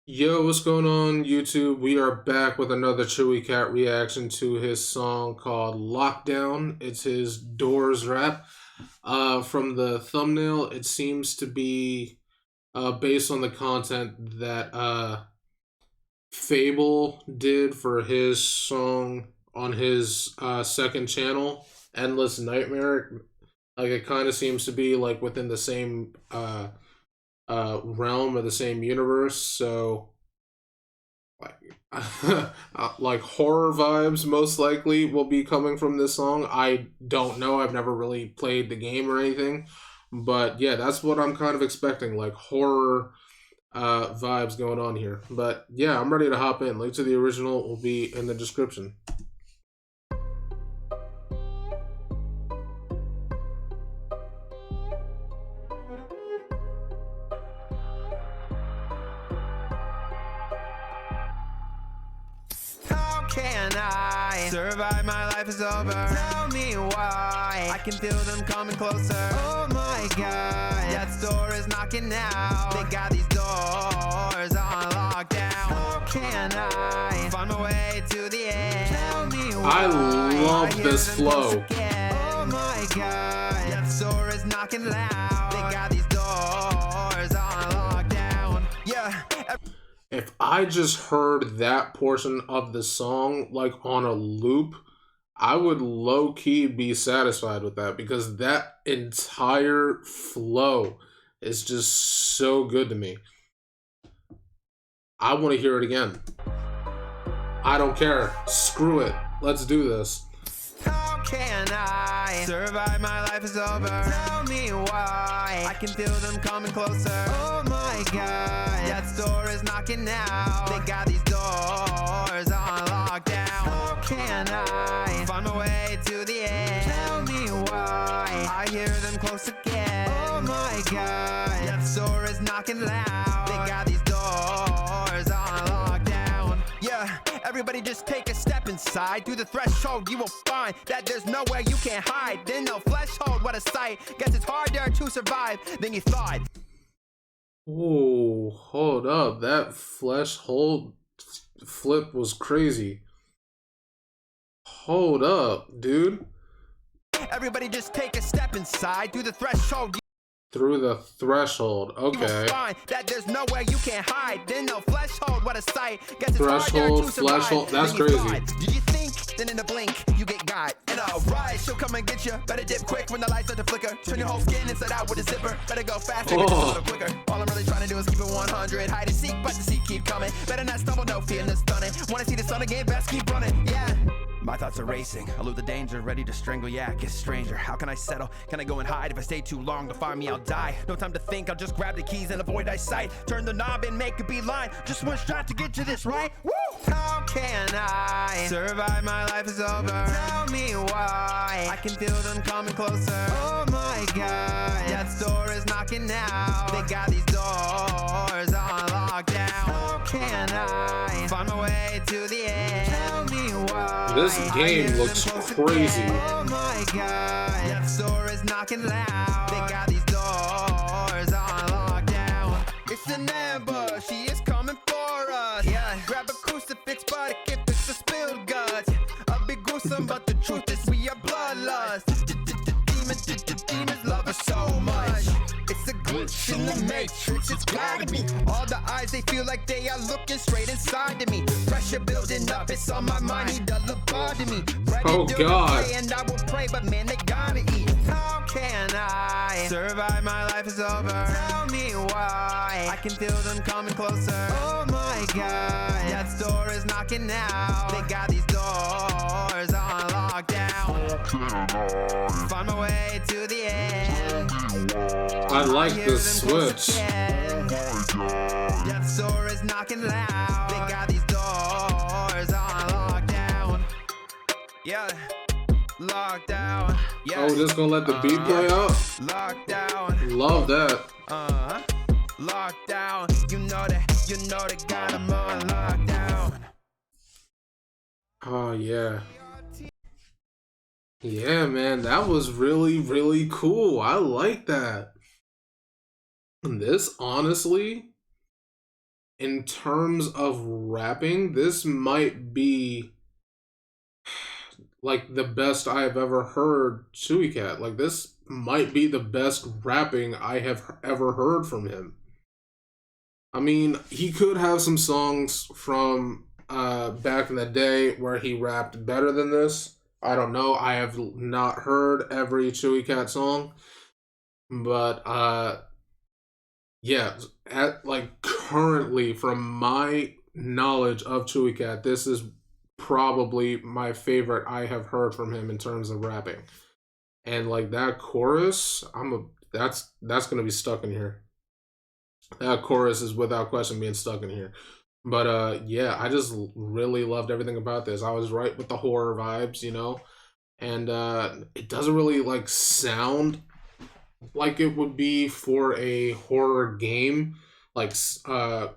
Yo, what's going on, YouTube? We are back with another ChewieCatt reaction to his song called Lockdown. It's his Doors rap. From the thumbnail, it seems to be based on the content that Fable did for his song on his second channel, Endless Nightmare. Like, it kind of seems to be like within the same realm or the same universe. So like like horror vibes most likely will be coming from this song. I don't know. I've never really played the game or anything, but yeah, that's what I'm kind of expecting. Like horror vibes going on here. But yeah, I'm ready to hop in. Link to the original will be in the description. Can I survive? My life is over. Tell me why. I can feel them coming closer. Oh my god, death's door is knocking now. They got these doors on lockdown. How can I find my way to the end? Tell me why. I love this flow. Oh my god, death's door is knocking loud. They got these doors on lockdown. Yeah. If I just heard that portion of the song like on a loop, I would low key be satisfied with that because that entire flow is just so good to me. I want to hear it again. I don't care. Screw it. Let's do this. How can I survive? My life is over. Tell me why. I can feel them coming closer. Oh my god, death's door is knocking now. They got these doors on lockdown. How can I find my way to the end? Tell me why. I hear them close again. Oh my god, death's door is knocking loud. They got these doors on lockdown. Yeah. Everybody just take a step inside. Through the threshold you will find that there's nowhere you can't hide. Then no threshold, what a sight. Guess it's harder to survive than you thought. Oh, hold up. That flesh hold flip was crazy. Hold up, dude. Everybody just take a step inside. Through the threshold Through the threshold. Okay. find that there's nowhere you can't hide. Then no threshold, what a sight. Guess it's Threshold, harder to survive fleshhold, that's than you crazy. thought. Did you think? Then in a blink, you get got. And alright, she'll come and get you. Better dip quick when the lights start to flicker. Turn your whole skin inside out with a zipper. Better go faster, get a little quicker. All I'm really trying to do is keep it 100. Hide and seek, but the seek keep coming. Better not stumble, no fear in the stunning. Wanna see the sun again, best keep running, yeah. My thoughts are racing, I lose the danger, ready to strangle, yeah, kiss stranger. How can I settle? Can I go and hide? If I stay too long, to find me, I'll die. No time to think, I'll just grab the keys and avoid eyesight. Turn the knob and make a beeline. Just one shot to get to this, right? Woo! How can I survive? My life is over. Tell me why. I can feel them coming closer. Oh my god, death's door is knocking now. They got these doors on lockdown. How can I find my way to the end? Tell me why. This game looks crazy. Oh my god, death's door is knocking loud. They got these doors on lockdown. It's an ambush, she is coming for us. Yeah, grab a crucifix, but it can fix the spilled guts. A bit gruesome, but the truth is we are bloodlust. Demons love us so much. It's a glitch in the matrix, it's gotta be. All the eyes, they feel like they are looking straight inside of me. Pressure building up, it's on my mind, need a lobotomy. Oh god. And I will pray, but man, they gotta eat. How can I survive? My life is over. Tell me why. I can feel them coming closer. Oh my god, death's door is knocking now. They got these doors on lockdown. Find my way to the end. I like this switch. Death's door is knocking loud. They got these doors on lockdown. Yeah. Lockdown. Yeah. Oh, just gonna let the beat play out? Lockdown. Love that. Lockdown. You know that got 'em on lockdown. Oh yeah. Yeah, man, that was really, really cool. I like that. And this, honestly, in terms of rapping, this might be like the best I have ever heard ChewieCatt. Like this might be the best rapping I have ever heard from him. I mean, he could have some songs from back in the day where he rapped better than this. I don't know. I have not heard every ChewieCatt song, but yeah, at like currently from my knowledge of ChewieCatt, this is probably my favorite I have heard from him in terms of rapping. And like that chorus, that's gonna be stuck in here. That chorus is without question being stuck in here. But yeah, I just really loved everything about this. I was right with the horror vibes, you know, and it doesn't really like sound like it would be for a horror game, like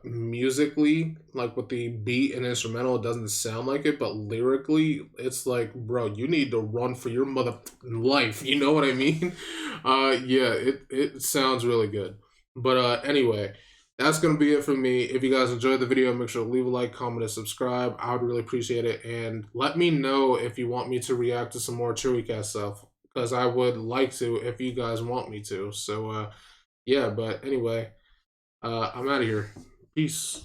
musically, like with the beat and instrumental, it doesn't sound like it, but lyrically it's like, bro, you need to run for your mother life, you know what I mean? Yeah, it sounds really good. But anyway, that's gonna be it for me. If you guys enjoyed the video, make sure to leave a like, comment, and subscribe. I would really appreciate it. And let me know if you want me to react to some more ChewieCat stuff, because I would like to if you guys want me to. So yeah, but anyway, I'm out of here. Peace.